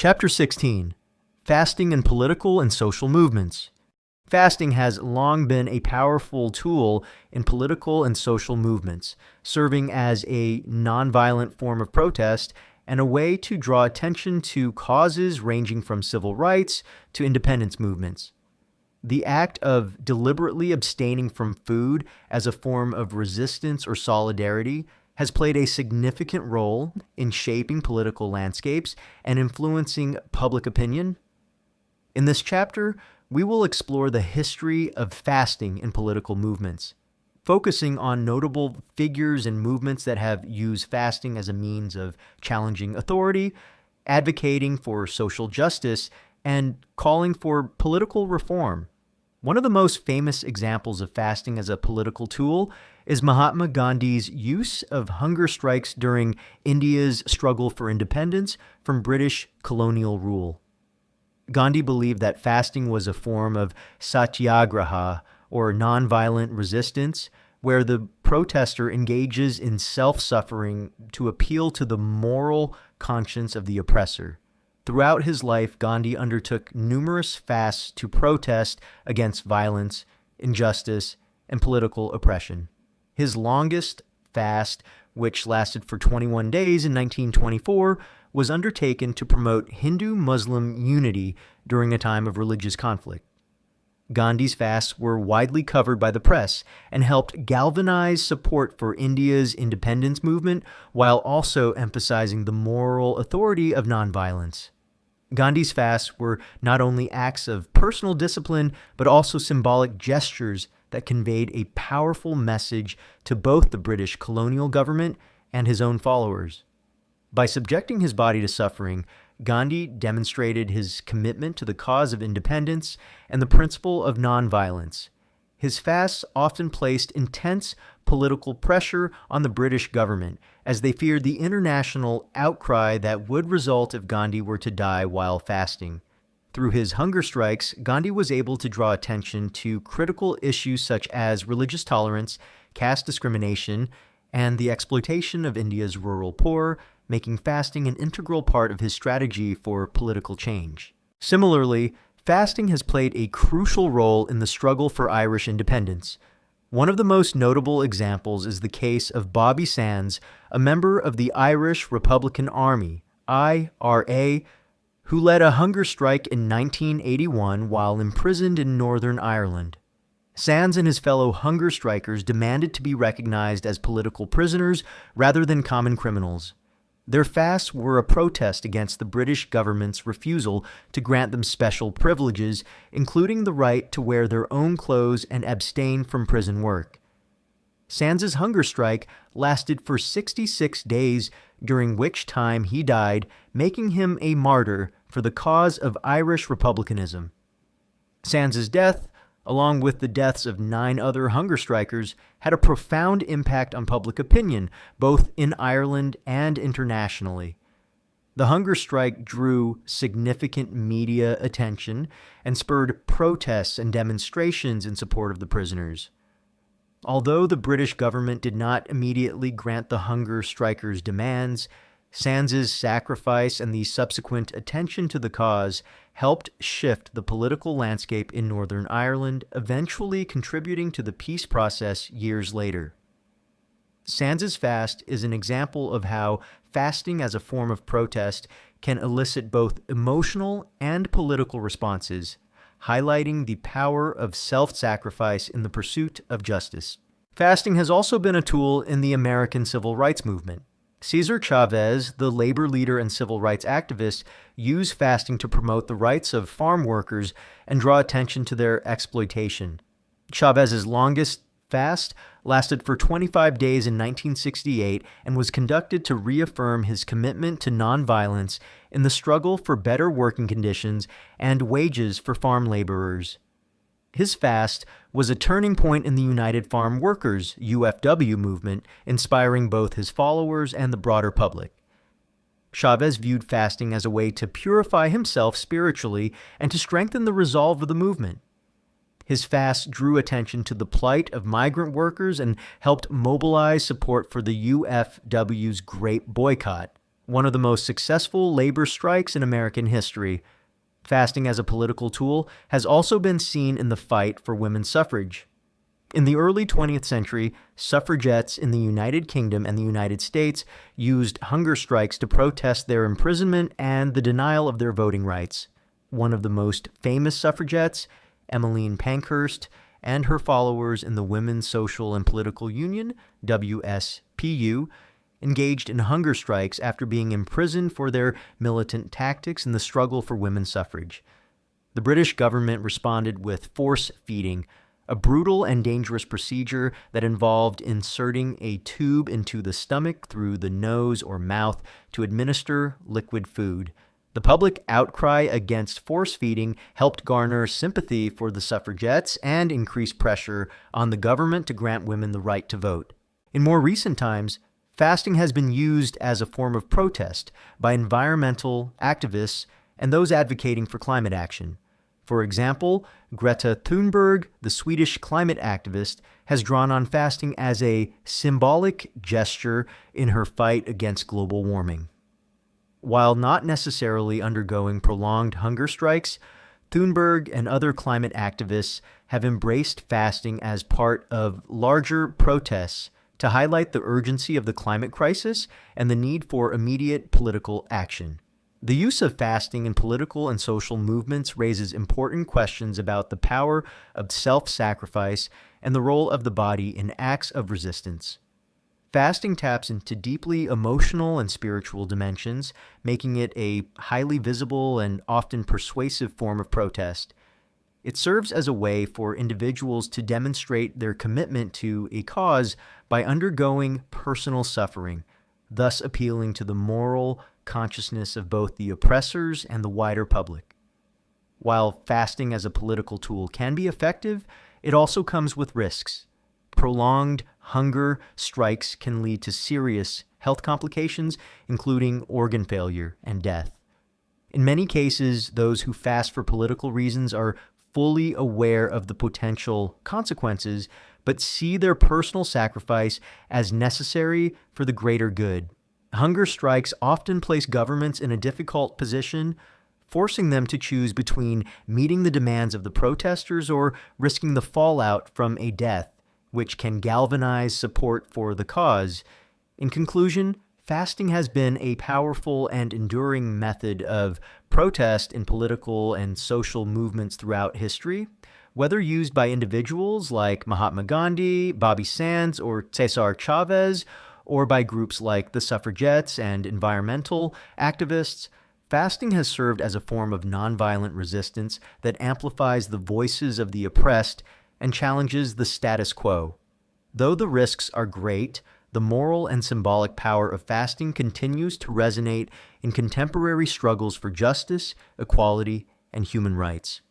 Chapter 16. Fasting and Political and Social Movements. Fasting has long been a powerful tool in political and social movements, serving as a nonviolent form of protest and a way to draw attention to causes ranging from civil rights to independence movements. The act of deliberately abstaining from food as a form of resistance or solidarity has played a significant role in shaping political landscapes and influencing public opinion. In this chapter, we will explore the history of fasting in political movements, focusing on notable figures and movements that have used fasting as a means of challenging authority, advocating for social justice, and calling for political reform. One of the most famous examples of fasting as a political tool is Mahatma Gandhi's use of hunger strikes during India's struggle for independence from British colonial rule. Gandhi believed that fasting was a form of satyagraha, or nonviolent resistance, where the protester engages in self-suffering to appeal to the moral conscience of the oppressor. Throughout his life, Gandhi undertook numerous fasts to protest against violence, injustice, and political oppression. His longest fast, which lasted for 21 days in 1924, was undertaken to promote Hindu-Muslim unity during a time of religious conflict. Gandhi's fasts were widely covered by the press and helped galvanize support for India's independence movement while also emphasizing the moral authority of nonviolence. Gandhi's fasts were not only acts of personal discipline, but also symbolic gestures that conveyed a powerful message to both the British colonial government and his own followers. By subjecting his body to suffering, Gandhi demonstrated his commitment to the cause of independence and the principle of nonviolence. His fasts often placed intense political pressure on the British government, as they feared the international outcry that would result if Gandhi were to die while fasting. Through his hunger strikes, Gandhi was able to draw attention to critical issues such as religious tolerance, caste discrimination, and the exploitation of India's rural poor, making fasting an integral part of his strategy for political change. Similarly, fasting has played a crucial role in the struggle for Irish independence. One of the most notable examples is the case of Bobby Sands, a member of the Irish Republican Army, IRA, who led a hunger strike in 1981 while imprisoned in Northern Ireland. Sands and his fellow hunger strikers demanded to be recognized as political prisoners rather than common criminals. Their fasts were a protest against the British government's refusal to grant them special privileges, including the right to wear their own clothes and abstain from prison work. Sands's hunger strike lasted for 66 days, during which time he died, making him a martyr for the cause of Irish republicanism. Sands's death, along with the deaths of 9 other hunger strikers, had a profound impact on public opinion, both in Ireland and internationally. The hunger strike drew significant media attention and spurred protests and demonstrations in support of the prisoners. Although the British government did not immediately grant the hunger strikers' demands, Sands's sacrifice and the subsequent attention to the cause helped shift the political landscape in Northern Ireland, eventually contributing to the peace process years later. Sands's fast is an example of how fasting as a form of protest can elicit both emotional and political responses, highlighting the power of self-sacrifice in the pursuit of justice. Fasting has also been a tool in the American civil rights movement. Cesar Chavez, the labor leader and civil rights activist, used fasting to promote the rights of farm workers and draw attention to their exploitation. Chavez's longest fast lasted for 25 days in 1968 and was conducted to reaffirm his commitment to nonviolence in the struggle for better working conditions and wages for farm laborers. His fast was a turning point in the United Farm Workers (UFW) movement, inspiring both his followers and the broader public. Chavez viewed fasting as a way to purify himself spiritually and to strengthen the resolve of the movement. His fast drew attention to the plight of migrant workers and helped mobilize support for the UFW's Great Boycott. one of the most successful labor strikes in American history. Fasting as a political tool has also been seen in the fight for women's suffrage. In the early 20th century, suffragettes in the United Kingdom and the United States used hunger strikes to protest their imprisonment and the denial of their voting rights. One of the most famous suffragettes, Emmeline Pankhurst, and her followers in the Women's Social and Political Union, WSPU, engaged in hunger strikes after being imprisoned for their militant tactics in the struggle for women's suffrage. The British government responded with force feeding, a brutal and dangerous procedure that involved inserting a tube into the stomach through the nose or mouth to administer liquid food. The public outcry against force feeding helped garner sympathy for the suffragettes and increase pressure on the government to grant women the right to vote. In more recent times, fasting has been used as a form of protest by environmental activists and those advocating for climate action. For example, Greta Thunberg, the Swedish climate activist, has drawn on fasting as a symbolic gesture in her fight against global warming. While not necessarily undergoing prolonged hunger strikes, Thunberg and other climate activists have embraced fasting as part of larger protests to highlight the urgency of the climate crisis and the need for immediate political action. The use of fasting in political and social movements raises important questions about the power of self-sacrifice and the role of the body in acts of resistance. Fasting taps into deeply emotional and spiritual dimensions, making it a highly visible and often persuasive form of protest. It serves as a way for individuals to demonstrate their commitment to a cause by undergoing personal suffering, thus appealing to the moral consciousness of both the oppressors and the wider public. While fasting as a political tool can be effective, it also comes with risks. Prolonged hunger strikes can lead to serious health complications, including organ failure and death. In many cases, those who fast for political reasons are fully aware of the potential consequences, but see their personal sacrifice as necessary for the greater good. Hunger strikes often place governments in a difficult position, forcing them to choose between meeting the demands of the protesters or risking the fallout from a death, which can galvanize support for the cause. In conclusion, fasting has been a powerful and enduring method of protest in political and social movements throughout history. Whether used by individuals like Mahatma Gandhi, Bobby Sands, or Cesar Chavez, or by groups like the suffragettes and environmental activists, fasting has served as a form of nonviolent resistance that amplifies the voices of the oppressed and challenges the status quo. Though the risks are great, the moral and symbolic power of fasting continues to resonate in contemporary struggles for justice, equality, and human rights.